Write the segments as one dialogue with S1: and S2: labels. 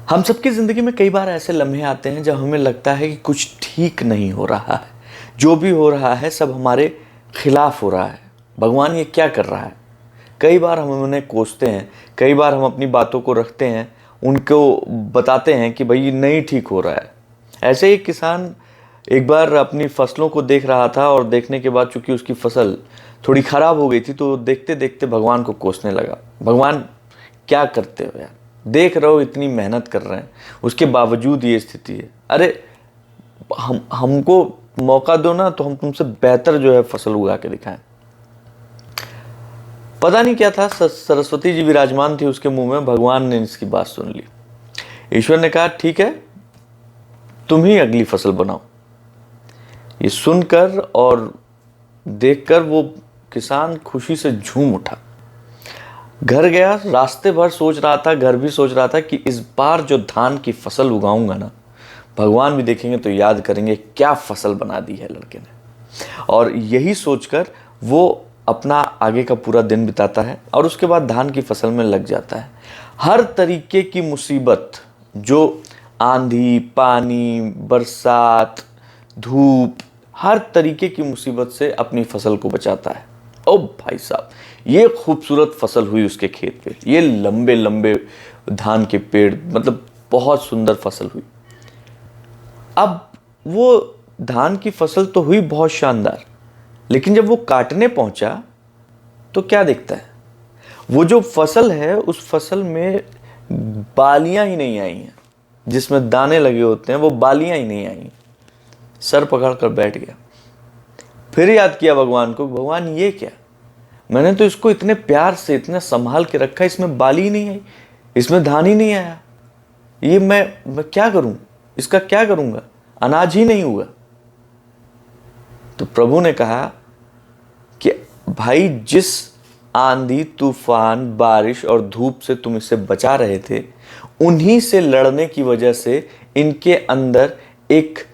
S1: हम सबकी ज़िंदगी में कई बार ऐसे लम्हे आते हैं जब हमें लगता है कि कुछ ठीक नहीं हो रहा है, जो भी हो रहा है सब हमारे खिलाफ हो रहा है। भगवान ये क्या कर रहा है? कई बार हम उन्हें कोसते हैं, कई बार हम अपनी बातों को रखते हैं, उनको बताते हैं कि भाई नहीं ठीक हो रहा है। ऐसे ही किसान एक बार अपनी फसलों को देख रहा था और देखने के बाद चूंकि उसकी फसल थोड़ी ख़राब हो गई थी तो देखते देखते भगवान को कोसने लगा। भगवान क्या करते हो यार, देख रहे हो इतनी मेहनत कर रहे हैं, उसके बावजूद ये स्थिति है। अरे हमको मौका दो ना, तो हम तुमसे बेहतर जो है फसल उगा के दिखाएं। पता नहीं क्या था, सरस्वती जी विराजमान थी उसके मुंह में। भगवान ने इसकी बात सुन ली। ईश्वर ने कहा ठीक है, तुम ही अगली फसल बनाओ। ये सुनकर और देखकर वो किसान खुशी से झूम उठा। घर गया, रास्ते भर सोच रहा था, घर भी सोच रहा था कि इस बार जो धान की फसल उगाऊंगा ना, भगवान भी देखेंगे तो याद करेंगे क्या फसल बना दी है लड़के ने। और यही सोचकर वो अपना आगे का पूरा दिन बिताता है और उसके बाद धान की फसल में लग जाता है। हर तरीके की मुसीबत, जो आंधी, पानी, बरसात, धूप, हर तरीके की मुसीबत से अपनी फसल को बचाता है। ओ भाई साहब, ये खूबसूरत फसल हुई उसके खेत पे, ये लंबे लंबे धान के पेड़, मतलब बहुत सुंदर फसल हुई। अब वो धान की फसल तो हुई बहुत शानदार, लेकिन जब वो काटने पहुंचा तो क्या दिखता है? वो जो फसल है उस फसल में बालियां ही नहीं आई हैं, जिसमें दाने लगे होते हैं वो बालियां ही नहीं आई। सर पकड़ कर बैठ गया। फिर याद किया भगवान को, भगवान ये क्या, मैंने तो इसको इतने प्यार से इतना संभाल के रखा, इसमें बाली ही नहीं आई, इसमें धान ही नहीं आया। ये मैं क्या करूं, इसका क्या करूंगा, अनाज ही नहीं हुआ। तो प्रभु ने कहा कि भाई, जिस आंधी, तूफान, बारिश और धूप से तुम इसे बचा रहे थे, उन्हीं से लड़ने की वजह से इनके अंदर एक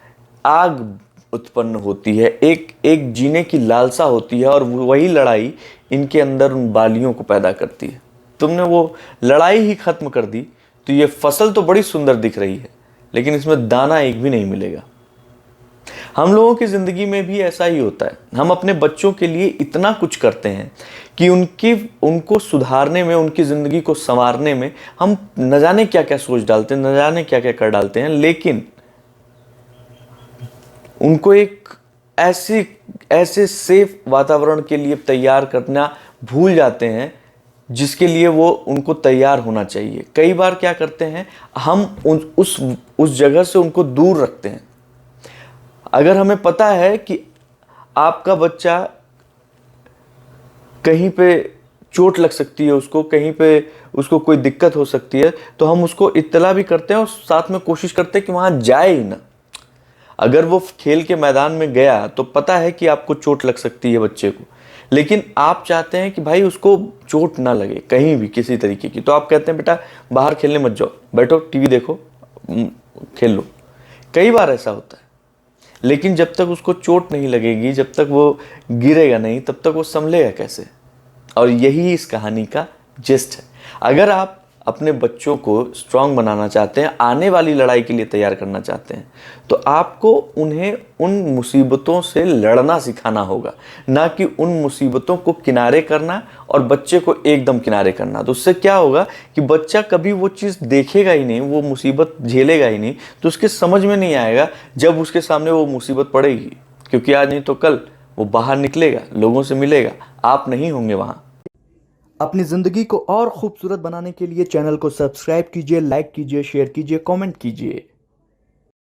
S1: आग उत्पन्न होती है, एक जीने की लालसा होती है, और वही लड़ाई इनके अंदर उन बालियों को पैदा करती है। तुमने वो लड़ाई ही खत्म कर दी तो ये फसल तो बड़ी सुंदर दिख रही है, लेकिन इसमें दाना एक भी नहीं मिलेगा। हम लोगों की जिंदगी में भी ऐसा ही होता है। हम अपने बच्चों के लिए इतना कुछ करते हैं कि उनको सुधारने में, उनकी जिंदगी को संवारने में हम न जाने क्या क्या सोच डालते हैं, न जाने क्या क्या कर डालते हैं, लेकिन उनको एक ऐसे सेफ वातावरण के लिए तैयार करना भूल जाते हैं जिसके लिए वो उनको तैयार होना चाहिए। कई बार क्या करते हैं, हम उस जगह से उनको दूर रखते हैं। अगर हमें पता है कि आपका बच्चा कहीं पे चोट लग सकती है, उसको कहीं पे उसको कोई दिक्कत हो सकती है, तो हम उसको इत्तला भी करते हैं और साथ में कोशिश करते हैं कि वहां जाए ही ना। अगर वो खेल के मैदान में गया तो पता है कि आपको चोट लग सकती है बच्चे को, लेकिन आप चाहते हैं कि भाई उसको चोट ना लगे कहीं भी किसी तरीके की, तो आप कहते हैं बेटा बाहर खेलने मत जाओ, बैठो टीवी देखो, खेल लो। कई बार ऐसा होता है, लेकिन जब तक उसको चोट नहीं लगेगी, जब तक वो गिरेगा नहीं, तब तक वो संभलेगा कैसे? और यही इस कहानी का जिस्ट है। अगर आप अपने बच्चों को स्ट्रांग बनाना चाहते हैं, आने वाली लड़ाई के लिए तैयार करना चाहते हैं, तो आपको उन्हें उन मुसीबतों से लड़ना सिखाना होगा, ना कि उन मुसीबतों को किनारे करना और बच्चे को एकदम किनारे करना। तो उससे क्या होगा कि बच्चा कभी वो चीज़ देखेगा ही नहीं, वो मुसीबत झेलेगा ही नहीं, तो उसके समझ में नहीं आएगा जब उसके सामने वो मुसीबत पड़ेगी। क्योंकि आज नहीं तो कल वो बाहर निकलेगा, लोगों से मिलेगा, आप नहीं होंगे वहाँ।
S2: अपनी ज़िंदगी को और खूबसूरत बनाने के लिए चैनल को सब्सक्राइब कीजिए, लाइक कीजिए, शेयर कीजिए, कमेंट कीजिए।